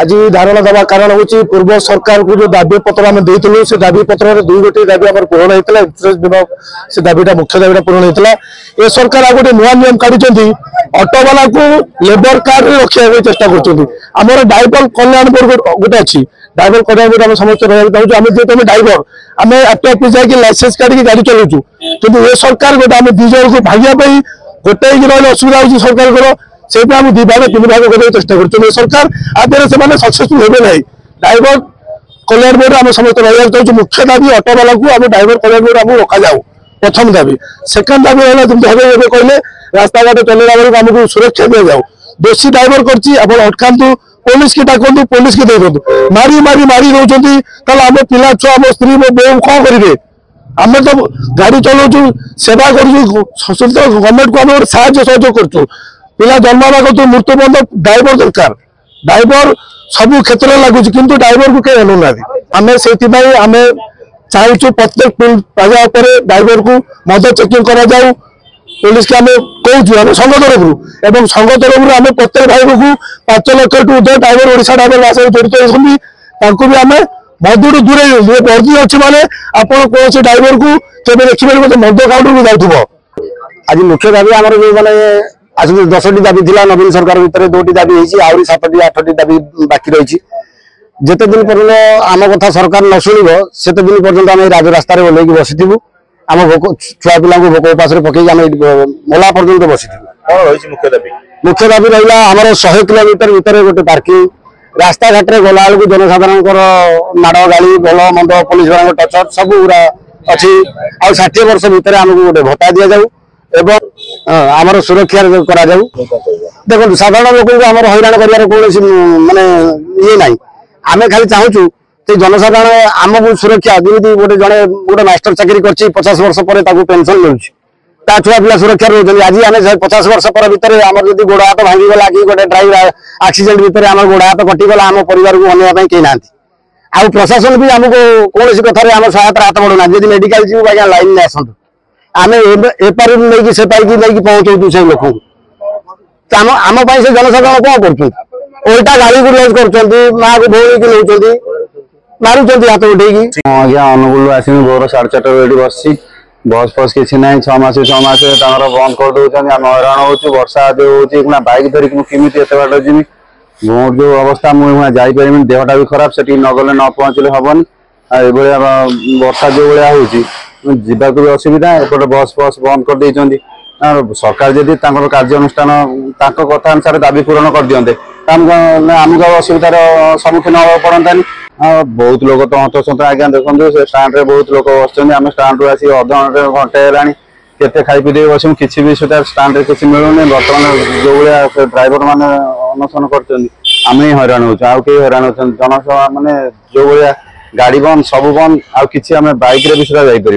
आज धारणा देवा कारण हूँ पूर्व सरकार को जो दाबी पत्र आम देलु से दाबी पत्र दुई गोटे दाबी आम पूरण होता इंश्योरेंस बीमा से दाबीटा मुख्य दाबीटा पूरण होता ये सरकार आ गए नुआ नियम काढ़ी ऑटो वाला को लेबर कार्ड रखा चेष्टा कर ड्राइवर कल्याण बोर्ड गोटे अच्छी ड्राइवर कल्याण बोर्ड आम समस्त रहा आम तुम ड्राइवर आम ऑफिस जाकि लाइसेंस काढ़ी गाड़ी चलाऊँ कि ये सरकार गोटे आम दी जन को भाग्य गोटे रही असुविधा हो सरकार से आम दी भाग तीन भाग करने चेष्टा कर सरकार आदि से सक्सेसफुल हे ना ड्राइवर कल्याण बोर्ड आम समस्त रहा चाहिए मुख्य दाबी ऑटो वाला को आम ड्राइवर कल्याण बोर्ड आम रखा जाऊ प्रथम दाबी सेकेंड दाबी है जमी कहले रास्ता घाट चलला बेलू आमको सुरक्षा दि जाऊ दोषी ड्राइवर कर अटकातु पुलिस की डाकतु पुलिस की देखु मारी मारी मारी रोचे आम पिला छुआ आम स्त्री मो बो कौन करेंगे आम तो गाड़ी चलाऊ सेवा कर गवर्नमेंट को आम सहयोग कर पिला जन्म कर मृत्यु बंद ड्राइवर दरकार ड्राइवर सबू क्षेत्र में लगुच किंतु ड्राइवर को कहीं अनुना आम से आम चाहूँ प्रत्येक प्लाजा ड्राइवर को मद चेकिंग करा जाऊ पुलिस के आम कहूँ संघ तरफ संघ तरफ आम प्रत्येक भाई को 5 lakh to driver Odisha driver जड़ित होती भी आम मदू दूरे वर्दी अच्छी माने आप कौन ड्राइवर को केवे देखिए मद काउंटर को जाऊ आज मुख्य दाबी आम जो मैंने आज 10टी दाबी थी नवीन सरकार भितर 2टी दाबी होती आहरी 7टी 8टी दाबी बाकी रही जिते दिन पर्यटन आम कथा सरकार न शुण से दिन पर्यटन आम राजरास्त ओल्ल बसीबू आम छुआ पिला भोक उपास पकई आम मोला पर्यटन बसी मुख्य दाबी रहा आम 100 किलोमीटर भितर गोटे पार्किंग रास्ता घाट में गला बेलू जनसाधारण माड़ गाड़ी भल मंद पुलिस वाला टचर सब गुरा अच्छी आ 60 वर्ष भितर आमको गोटे भत्ता दि जाऊ एवं आमर सुरक्षा करा जाऊ देखो साधारण लोक आम हैरान कर माने ये ना आम खाली चाहूँ जनसाधारण आमको सुरक्षा जमी गोटे जड़े गोटे मास्टर चाकरी कर 50 वर्ष पर पेंशन मिलूँ ता छुआ पिला सुरक्षा रोज आज आम 50 वर्ष पर भितर आम जब गोड़ हाथ भांगीगला कि गोटे ड्राइवर एक्सीडेंट भितर आम गोड़ हाथ कटिगला आम परिवार को अनेक कहीं ना आ प्रशासन भी आमको कौन कथार आम सहायता हाथ बढ़ुना जब मेडिकल जीव आज्ञा लाइन में आसतु आम एपार नहीं से पाई नहीं पहुंचू से लोक आम से जनसाधारण कौन कर उल्टा गाड़ी को लॉन्च कर माँ को भौणी की नौ मारुंट हाथ उठे आज्ञा अनुगुल आस भोर 4:30 बस बस फस किसी ना 6 मास बंद कर दौरान आम हैरान हो वर्षा जो हो बैक धरिक मुझे एत बाट जी मोर जो अवस्था मुझे जापर देहटा भी खराब से नगले न पहुँचले हेनी वर्षा जो भाया हो जावाक भी असुविधा एपटे बस फस बंद कर देती सरकार जदि कार्यानुष्ठान कथा अनुसार दाबी पूरण कर दिंते आमको असुविधार सम्मुखीन हाँ पड़तानी बहुत लोग तो हतसंत आज्ञा देखो से स्टाण्ड बहुत लोग बस स्टाण्ड रू आसी अधघंटे घंटे है खाई पी बस किसी भी सुधा स्टाण्ड किसी मिलूनी बर्तमान जो भाया ड्राइवर मैंने अनशन करम ही हैरान हो हैरान हो जनसभा मानने जो भाया गाड़ी बंद सब बंद आ कि बैक भी सुधा जापर